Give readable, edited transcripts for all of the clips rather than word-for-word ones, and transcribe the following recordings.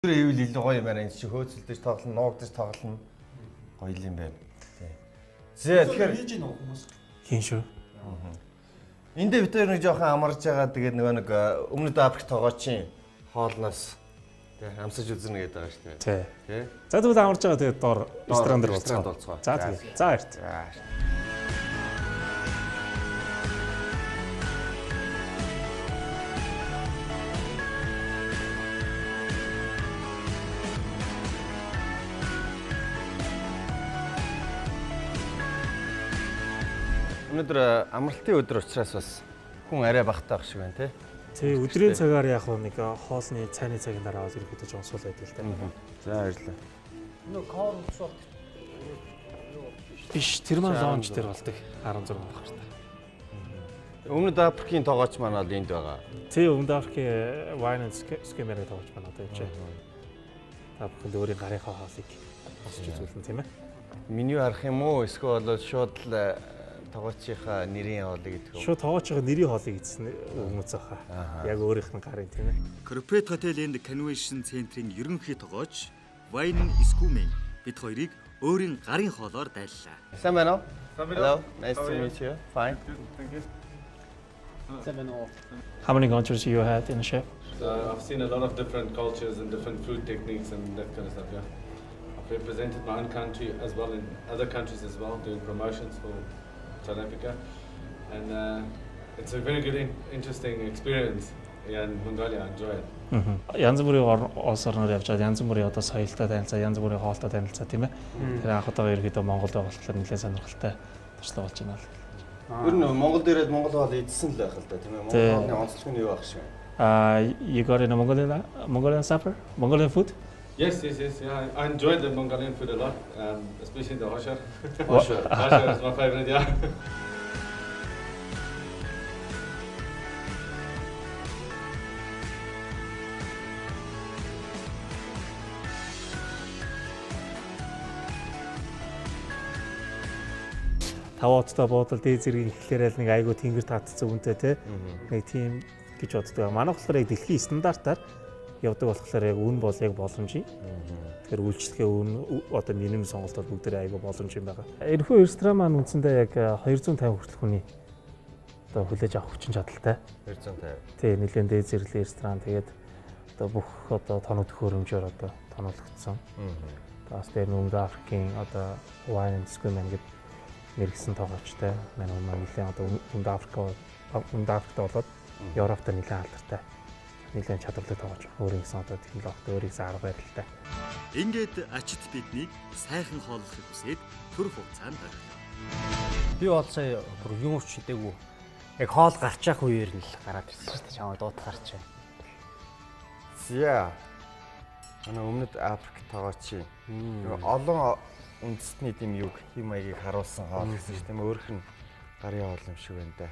Ивэл илүү гоё юм байна. Энд чи хөөцөлдөж тоглоно, нуугдаж тоглоно. Гоё юм байна. Зэ тэгэхээр хийж ийн хүмүүс. Хийн шүү. Эндээ бид нэг жоохон амарж байгаа. Тэгээд нөгөө нэг өмнөд Африк тоглоочийн хоолноос тий амсаж үзэрнэ гэдэг байгаа шүү дээ. Тий. За тэгвэл амарж байгаа тэгээд доор ресторан дээр болцгоо. За тэгээд. За эрт. Өнөөдөр амралтын өдөр учраас бас хүн арай багтаа байх шиг байна тий. Тий өдрийн цагаар яг нэг хоолны цайны цагийн дараа ерөөхдөө жоохон сул байдаг л дээ. За баярлалаа. Нөө кор усууд Биш тэр маань лонж дээр болдог 16 багтай. Өмнөд Африкийн тоглооч маань бол энд байгаа. Тий өмнөд Африкийн wine and skimmer-ыг тоглож байна одоо энэ. Та бүхэнд өөрийн гарынхаа хоолыг босч үзүүлнэ тийм ээ. Меню харах юм уу? Эсвэл бол шууд л тоглоочийнхаа нэрийн хоолыг гэдэг үү? Шууд тоглоочийнхаа нэрийн хоолыг идсэн хүмүүс аахаа. Яг өөрийнх нь гарын тийм ээ. Corporate Hotel and Convention Center-ийн ерөнхий тоглооч Wine Skumen бид хоёрыг өөрийн гарын хоолоор дайллаа. Сайн байна уу? Hello. Nice to meet you. Fine. Thank you. How many countries you had in the chef? I've seen a lot of different cultures and different food techniques and that kind of stuff, yeah. I've represented my own country as well in other countries as well, doing promotions for South Africa. And it's a very good, interesting experience in Mongolia. I enjoy it. Янз бүрийн улс орноор явж байгаа янз бүрийн одоо соёлтой танилцаа, янз бүрийн хоолтой танилцаа тийм ээ. Тэр анх удаага ерөөдөө Монголд болохоор нэлээд сонирхолтой туршлага болж байна л. Ер нь Монголд ирээд Монгол хоол идсэн л байх л да тийм ээ. Монгол хоолны онцлог нь юу байх шиг байна? You got in a Mongolian supper? Mongolian food? Yes. Yeah, I enjoyed the Mongolian food a lot, especially the hoshar. Hoshar. Hoshar is my favorite, yeah. Тавуудтай буудал дээд зэргийг ихлээрэл нэг айгуу тэнгэр татцсан үнтэй те. Нэг тийм гэж боддог. Манай болохоор яг дэлхийн стандартаар явдаг болохоор яг үн бол яг боломжийн. Тэгэхээр үйлчлэгээ үн одоо минимум сонголт бол бүгдээ айгуу боломж юм байгаа. Энэхүү ресторан маань үндсэндээ яг 250 хүртэл хүний одоо хүлээж авах хүчин чадалтай. 250. Тий, нэлээд дээд зэрэглэлийн ресторан. Тэгээд одоо бүх одоо тоног төхөөрөмжөөр одоо тоноологдсон. Бас дээр Өмнөд Африкийн одоо Wine and Skumen гэдэг мэрэгсэн тоглоочтой. Манай нэлээд одоо Өмнөд Африкт болоод Европт нэлээд алдартай. Нэлээд чадвартай тоглож байгаа. Өөрийн гэсэн одоо технологитой, өөрийн гэсэн арга барилтай. Ингээд ачид биднийг сайхан хооллохыг хүсээд төр хугацаанд орлоо. Би бол сая бүр юм ч хийдэггүй. Яг хоол гарч явах үеэр нь л гараад ирсэн шүү дээ. Чамд дуутахаар чи. За. Манай Өмнөд Африк тоглоочийн олон үндэсний тийм юг хим маягийг харуулсан хоол гэсэн шүү дээ. Өөрөх нь гарын хоол юм шиг байна да.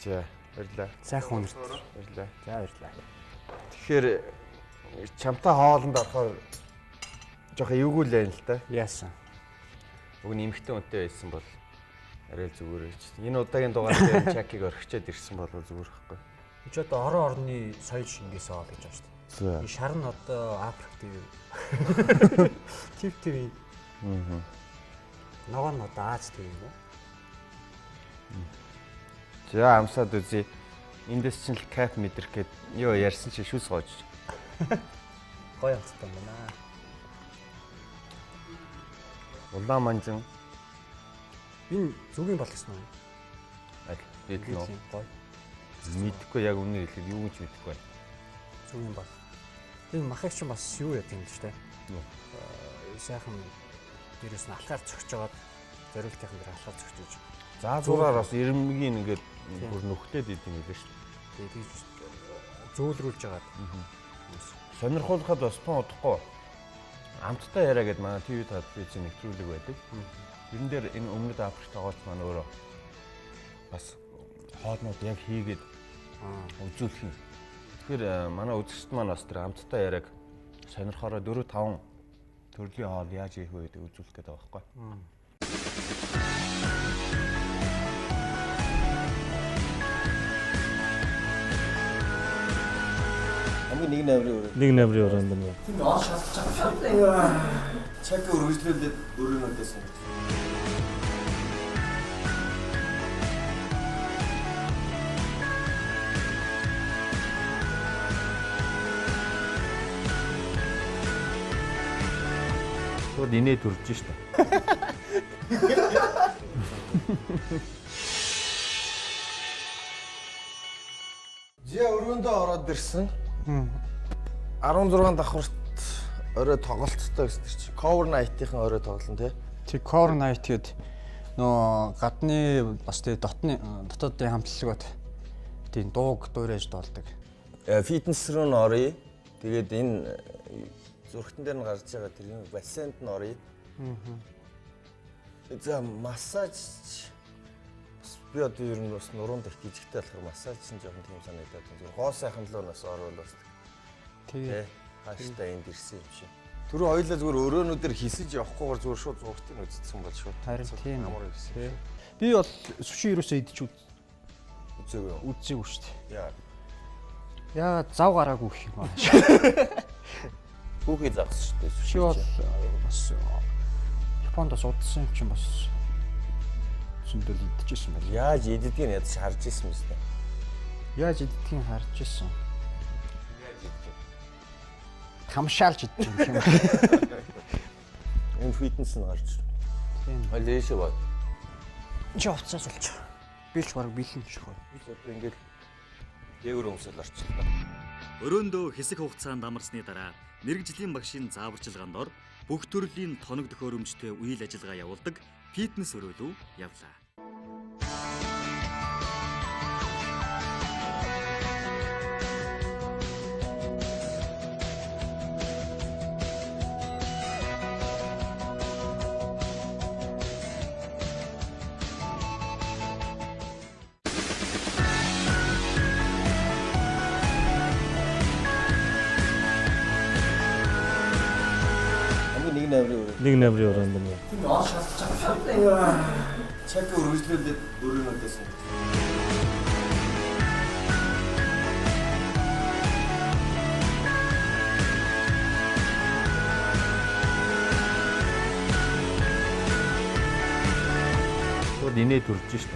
За, баярлалаа. Сайхан өнөрт. Баярлалаа. За баярлалаа. Тэгэхээр чамтай хоолнд орохоор жоохон эвгүй л байна л да. Яасан. Уг нь эмхтэн үнэтэй байсан бол арай л зүгээр байж. Энэ удаагийн дугаар дээр чакийг орхичод ирсэн бол зүгээр хэвгүй. Чи одоо орон орны соёл шингээсэн хоол гэж байна шүү дээ. Зөө. Энэ шар нь одоо Африк тийм. Тип тийм. Нөгөө нь одоо Аз тийм юм уу? За амсаад үзье. Эндээс чинь л кап мэдрэх гээд юу ярьсан чи шүс гоож. Гоё амттай байна. Улаан манжин. Энэ зүгийн бол гэсэн үү? Аль бид нөө Гоё. мэдхгүй яг үнээр хэлэхэд юу ч мэдэхгүй байна. Зүгийн бол. Энэ махыг чинь бас юу яа тийм л шүү дээ. Сайхан дээрээс нь алхаар цогч жагаад зориултынхан дээр алхаар цогч ийж. За зураар бас ирмэгийн ингээд бүр нүхтээд идэм байлээ шүү дээ. Тэгээд зөөлрүүлж жагаад. Сонирхуулахад бас тун удахгүй. Амттай яриа гэдээ манай ТV телевизийн нэвтрүүлэг байдаг. Тэрэн дээр энэ Өмнөд Африк тоглоч маань өөрөө бас хоолнууд яг хийгээд үзүүлэх юм. Тэгэхээр манай үзэгчд маань бас тэр амттай яриаг сонирхороо 4-5 төрлийн хоол яаж хийх вэ гэдэг үзүүлэх гэдэг байгаа байхгүй. хамгийн нэг намрын өрөө. Нэг намрын өрөөнд нь. Тэнд ор шалтгаан. Цаг үргэлжлүүлээд өрөөнөөдөө сон. Тэгвэл инээ төрж штэ. Зя өрөөндөө ороод ирсэн. 16 давхарт орой тоглолттой гэсэн чи cover night-ийн орой тоглолт тий. Тэг core night гээд нөө гадны бас тэг дотоодын хамтлагууд тийм дууг дуурайж доолдог. Фитнес руу н оръё. Тэгээд энэ зүрхтэн дээр нь гарч байгаа тэр юм бассейнд нь оръё. За массаж би одоо ер нь бас нуруунд их гизгтэй болохоор массаж нь жоохон тийм санагдаад байна. Зүгээр гоо сайхан лөө нас орвол бас тий хааштай энд ирсэн юм шиг. Түрүү хоёлаа зүгээр өрөөнүүдээр хисэж явахгүйгээр зүгээр шууд зургтын үзсэн бол шууд. Харин тийм амар ирсэн. Би бол сүши ерөөсөө идэж үзээгүй. үзээгүй шүү дээ. Яа. Яа зав гараагүй гэх юм аа. Хүүхий загсан шүү дээ. Сүши бол бас Японд бас удсан юм чинь бас зөндөл идчихсэн байл. Яаж иддгийг нь ядаж харж ирсэн юм бэ? Яаж иддгийг харж ирсэн. Хамшаалж идчих юм. Энэ фитнес нь гарч. Тийм. Олээшээ бод. Чи уцаас олч. Билж баг бэлэн шүү. Би л одоо ингээд дээгүүр өмсөл орчихлоо. Өрөөндөө хэсэг хугацаанд амарсны дараа мэрэгжлийн багшийн зааварчилгаанд ор бүх төрлийн тоног төхөөрөмжтэй үйл ажиллагаа явуулдаг фитнес өрөөлөө явлаа. Нэг намрын өрөөнд нь. Тэнд ор шалтгаан. Цаг үргэлжлүүлээд өрөөнөөдөө сон. Тэгвэл инээ төрж штэ.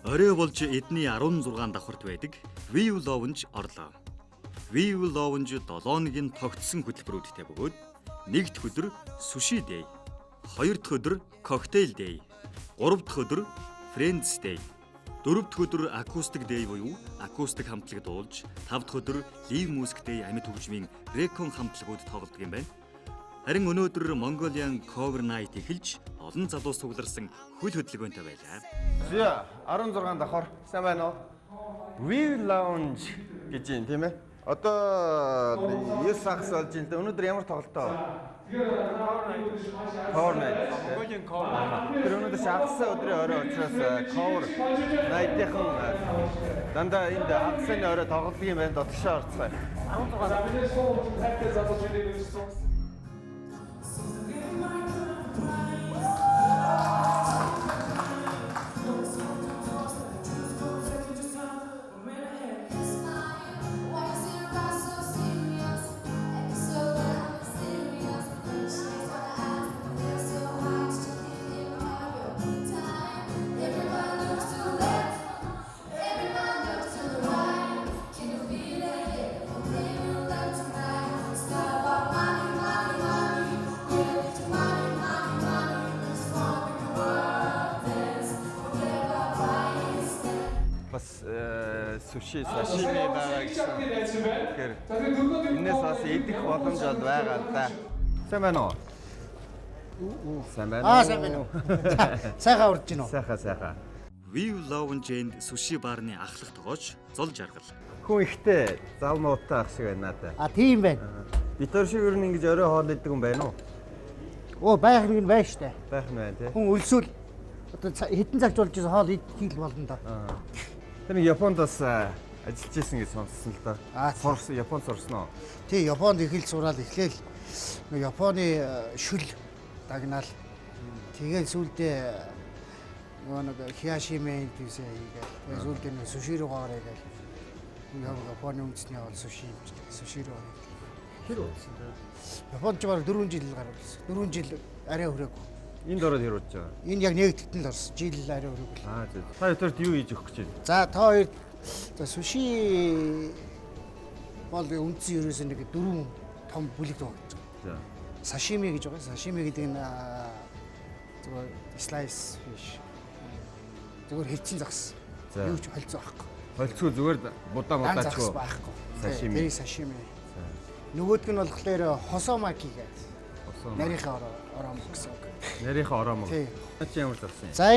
Орой болж эдний 16 давхарт байдаг View Lounge орлоо. View Lounge 7-ны тогтсон хөтөлбөрүүдтэй бөгөөд нэгдүгээр өдөр Sushi Day, хоёр дахь өдөр Cocktail Day, гурав дахь өдөр Friends Day, дөрөв дэх өдөр Acoustic Day буюу акустик хамтлаг дуулж, тав дахь өдөр Live Music Day амьд хөгжмийн Recon хамтлагууд тоглодог юм байна. Харин өнөөдөр Mongolian Cover Night эхэлж олон залуу сугларсан хөл хөдөлгөөнтэй байлаа. Зя 16 давхар сайн байна уу? View Lounge гэж юм тийм ээ. Одоо 9 сагс болж байна. Өнөөдөр ямар тоглолтоо? Cover Night. Mongolian Cover. Тэр өнөөдөр шахсан өдрийн орой учраас Cover Night-ийн дандаа энд хагасны орой тоглодог юм байна. Дотгошоо орцгоо. Sushi, sashimi байгаа гэсэн. Тэгэхээр энэс бас идэх боломж бол байгаа л да. Сайн байна уу? Сайн байна. Сайн байна уу? Сайхан урж гинөө. Сайхан. View Lounge and Sushi Bar-ны ахлах тогооч зол жаргал. Хүн ихтэй залнуутай ах шиг байна надад. Тийм байна. Битэр шиг ер нь ингэж орой хоол идэг юм байна уу? Оо байх нэг нь байна штэ. Байх нь байна тий. Хүн өлсөөл одоо хэдэн цагт болж байгаа хоол идэх болно да. Тэр нэг Японд бас ажиллаж исэн гэж сонссон л да. Японд сурсан уу? Тий, Японд их л сураад эхлээл. Японы шүл дагнаал. Тэгээд сүүлдээ нөгөө нэг хиашимен гэсэн хийгээд тэгээд сүүлдээ нэг суши руу гараа гээл. Японы үндэсний хоол суши руу. Тэр үсэн. Японд ч бараг 4 жил гарав гэсэн. 4 жил арай хүрээгүй. Энд ороод хэрүүлж байгаа. Энэ яг нэгтгэн л орсон. Жил арай хүрээгүй. Аа зөв. Та хоёрт юу хийж өгөх гэж байна? За та хоёр за суши бол үндсэн ерөөсөө нэг 4 том бүлэг байгаа. За. Сашими гэж байгаа. Сашими гэдэг нь зүгээр slice fish. Зүгээр хэлцэн загас. Юу ч холцоо байхгүй. Холцоо зүгээр будаач байхгүй. Сашими. Тэр сашими. Нөгөөдг нь болохоор хосомаки гэдэг. Нарийнхаа ороом гэсэн үг. Нарийнхаа ороом. Тий. Чи ямар зовсон юм? За